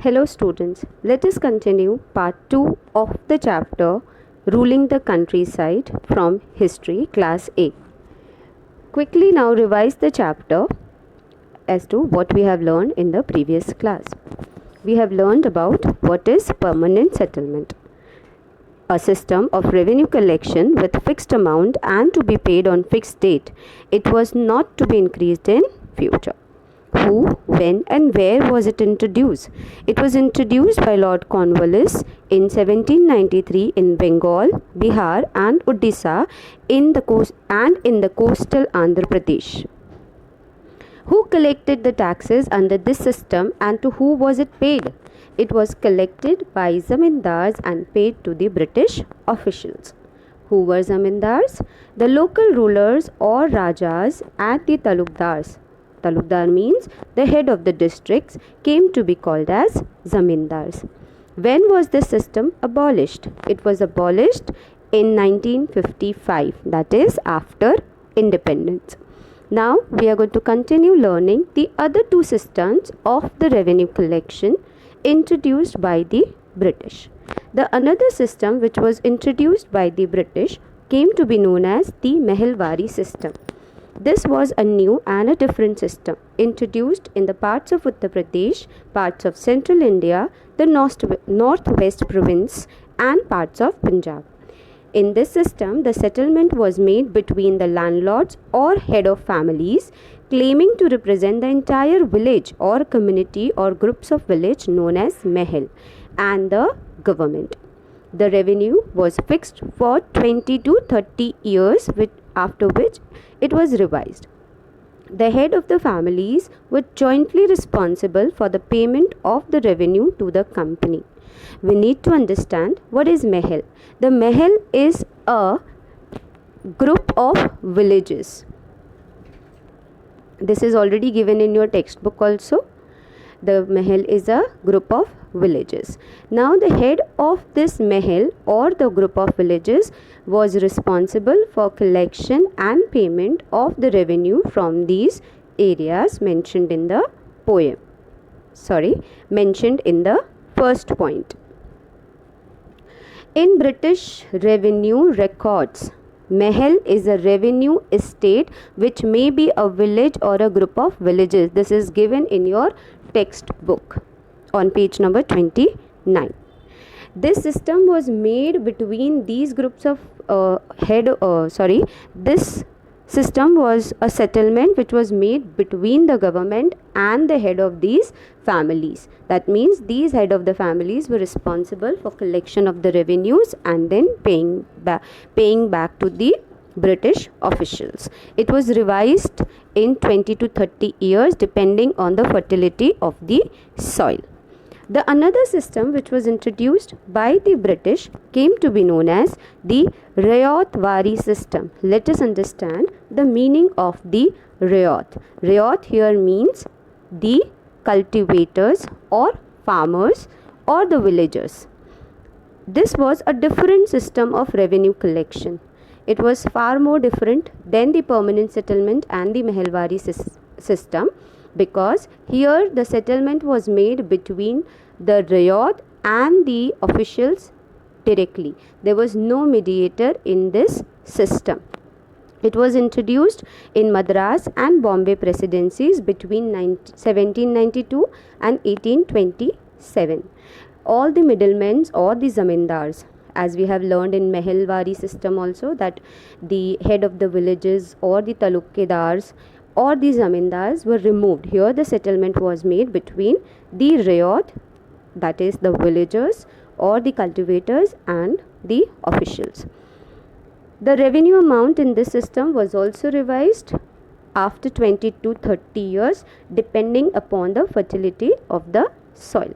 Hello students, let us continue part 2 of the chapter Ruling the Countryside from History Class A. Quickly now revise the chapter as to what we have learned in the previous class. We have learned about what is permanent settlement, a system of revenue collection with fixed amount and to be paid on fixed date. It was not to be increased in future. Who, when and where was it introduced? It was introduced by Lord Cornwallis in 1793 in Bengal, Bihar and Odisha in the coastal Andhra Pradesh. Who collected the taxes under this system and to who was it paid? It was collected by zamindars and paid to the British officials. Who were zamindars? The local rulers or rajas and the talukdars. Talukdar means the head of the districts came to be called as zamindars. When was this system abolished? It was abolished in 1955, that is after independence. Now we are going to continue learning the other two systems of the revenue collection introduced by the British. The another system which was introduced by the British came to be known as the Mehelwari system. This was a new and a different system introduced in the parts of Uttar Pradesh, parts of central India, the northwest province and parts of Punjab. In this system, the settlement was made between the landlords or head of families claiming to represent the entire village or community or groups of village known as Mehel and the government. The revenue was fixed for 20 to 30 years, after which it was revised. The head of the families were jointly responsible for the payment of the revenue to the company. We need to understand what is Mehel. The Mehel is a group of villages. This is already given in your textbook also. The Mehel is a group of villages. Now the head of this Mehel or the group of villages was responsible for collection and payment of the revenue from these areas mentioned in the mentioned in the first point. In British revenue records, Mehel is a revenue estate which may be a village or a group of villages. This is given in your textbook on page number 29. This system was made between these groups of this system was a settlement which was made between the government and the head of these families. That means these head of the families were responsible for collection of the revenues and then paying back to the British officials. It was revised in 20 to 30 years depending on the fertility of the soil. The another system which was introduced by the British came to be known as the Ryotwari system. Let us understand the meaning of the Ryot. Ryot here means the cultivators or farmers or the villagers. This was a different system of revenue collection. It was far more different than the permanent settlement and the Mehelwari system, because here the settlement was made between the Ryot and the officials directly. There was no mediator in this system. It was introduced in Madras and Bombay presidencies between 1792 and 1827. All the middlemen or the zamindars, as we have learned in Mehelwari system also, that the head of the villages or the talukdars or the zamindars were removed. Here the settlement was made between the Ryot, that is the villagers or the cultivators, and the officials. The revenue amount in this system was also revised after 20 to 30 years depending upon the fertility of the soil.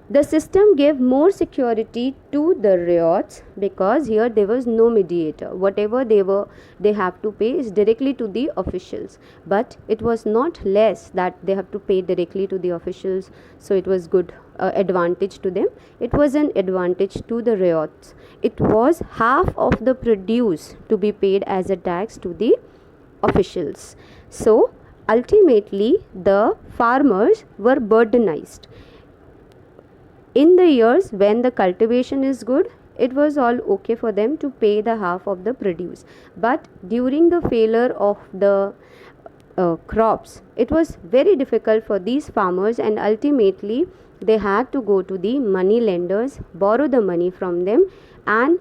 The system gave more security to the Ryots because here there was no mediator. Whatever they have to pay is directly to the officials. But it was not less that they have to pay directly to the officials, so it was good advantage to them. It was an advantage to the Ryots. It was half of the produce to be paid as a tax to the officials. So ultimately the farmers were burdenized. In the years when the cultivation is good, it was all okay for them to pay the half of the produce. But during the failure of the crops, it was very difficult for these farmers, and ultimately they had to go to the money lenders, borrow the money from them, and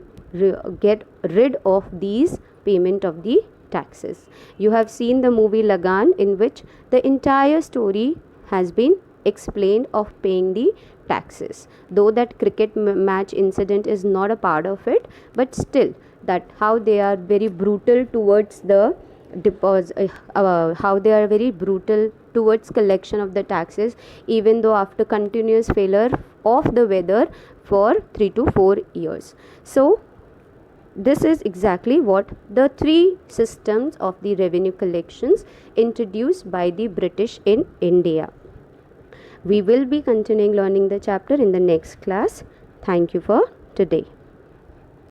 get rid of these payment of the taxes. You have seen the movie Lagan, in which the entire story has been explained of paying the taxes. Though that cricket match incident is not a part of it, but still that how they are very brutal towards the how they are very brutal towards collection of the taxes, even though after continuous failure of the weather for 3 to 4 years. So this is exactly what the three systems of the revenue collections introduced by the British in India. We will be continuing learning the chapter in the next class. Thank you for today.